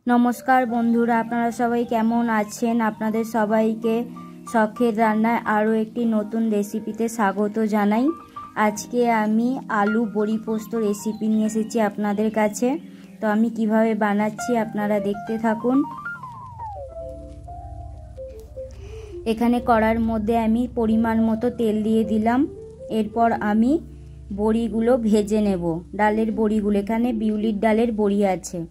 नमस्कार बंधुरा आपनारा सबाई केमन आछेन। आपनादेर सबाइके शखेर रान्नाय आरो एकटी नतून रेसिपिते स्वागत जानाई। आजके आमी आलू बड़ी पोस्तो रेसिपि निये एसेछि आपनादेर काछे। तो आमी किभाबे बानाच्छि आपनारा देखते थाकुन। एखाने कड़ार मध्य आमी परिमाण मतो तेल दिये दिलाम। एरपर आमी बड़ीगुलो भेजे नेब। डालेर बड़ीगुलो एखाने बिउलिर डालेर बड़ी आछे।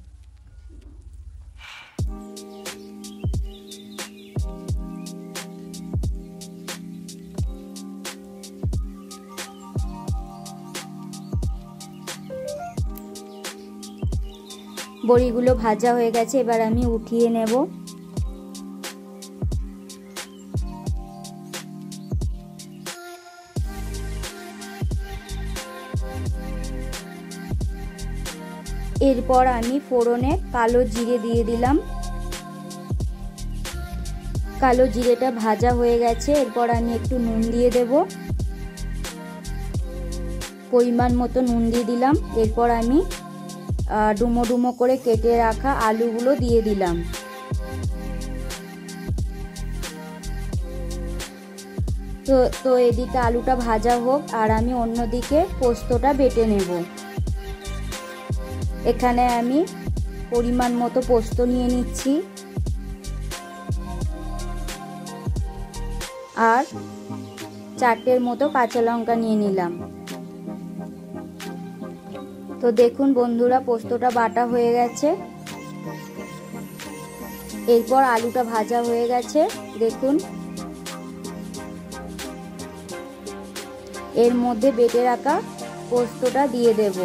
बड़ीगुलो भाजा हो गेছে, এবার আমি উঠিয়ে নেব। এরপর আমি ফোড়নে কালো জিরে দিয়ে দিলাম। কালো জিরেটা ভাজা হয়ে গেছে, এরপর আমি একটু নুন দিয়ে দেব। পরিমাণ মতো নুন দিয়ে দিলাম। এরপর আমি ডুমো ডুমো করে কেটে রাখা আলুগুলো দিয়ে দিলাম। তো এদিকে আলুটা ভাজা হোক আর আমি অন্যদিকে পোস্তটা বেটে নেব। এখানে আমি পরিমাণ মতো পোস্ত নিয়ে নিচ্ছি আর 4টের মতো কাঁচা লঙ্কা নিয়ে নিলাম। তো দেখুন বন্ধুরা পোস্তটা বাটা হয়ে গেছে। এরপর আলুটা ভাজা হয়ে গেছে দেখুন। এর মধ্যে বেটে রাখা পোস্তটা দিয়ে দেব।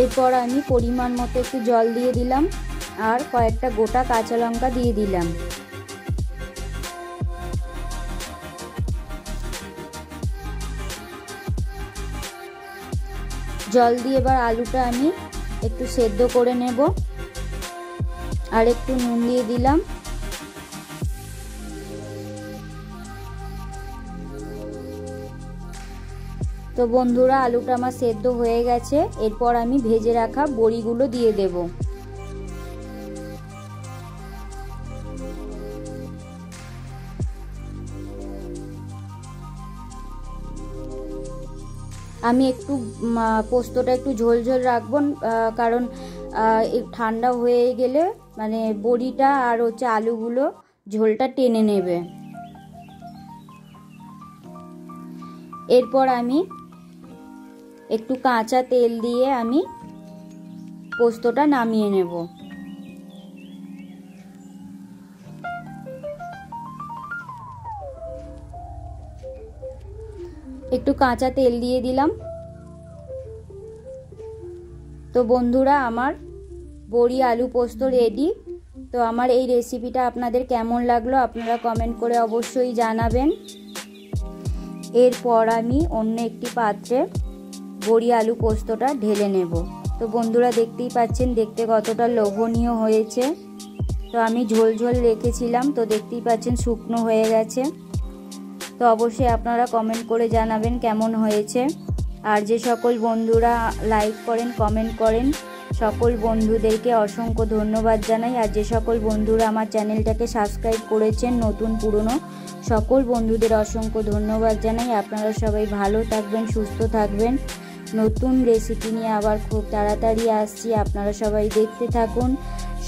এরপর আমি পরিমাণ মতো একটু জল দিয়ে দিলাম আর কয়েকটা গোটা কাঁচা লঙ্কা দিয়ে দিলাম। জল দিয়ে এবার আলুটা আমি একটু সেদ্ধ করে নেব আর একটু নুন দিয়ে দিলাম। তো বন্ধুরা আলুটা আমার সেদ্ধ হয়ে গেছে। এরপর আমি ভেজে রাখা বড়িগুলো দিয়ে দেব। আমি একটু পোস্তটা একটু ঝোল ঝোল রাখবো, কারণ ঠান্ডা হয়ে গেলে মানে বড়িটা আর হচ্ছে আলুগুলো ঝোলটা টেনে নেবে। এরপর আমি একটু কাঁচা তেল দিয়ে আমি পোস্তটা নামিয়ে নেব। একটু কাঁচা তেল দিয়ে দিলাম। তো বন্ধুরা আমার বড়ি আলু পোস্ত রেডি। তো আমার এই রেসিপিটা আপনাদের কেমন লাগলো আপনারা কমেন্ট করে অবশ্যই জানাবেন। এরপর আমি অন্য একটি পাত্রে বড়ি আলু পোস্তটা ঢেলে নেব। তো বন্ধুরা দেখতেই পাচ্ছেন দেখতে কতটা লোভনীয় হয়েছে। তো আমি ঝোল ঝোল রেখেছিলাম, তো দেখতেই পাচ্ছেন শুকনো হয়ে গেছে। তো অবশ্যই আপনারা কমেন্ট করে জানাবেন কেমন হয়েছে। আর যে সকল বন্ধুরা লাইক করেন কমেন্ট করেন সকল বন্ধুদেরকে অসংখ্য ধন্যবাদ জানাই। আর যে সকল বন্ধুরা আমার চ্যানেলটাকে সাবস্ক্রাইব করেছেন নতুন পুরনো সকল বন্ধুদের অসংখ্য ধন্যবাদ জানাই। আপনারা সবাই ভালো থাকবেন সুস্থ থাকবেন। নতুন রেসিপি নিয়ে আবার খুব তাড়াতাড়ি আসছি। আপনারা সবাই দেখতে থাকুন।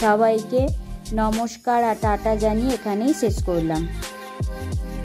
সবাইকে নমস্কার আর টাটা জানিয়ে এখানেই শেষ করলাম।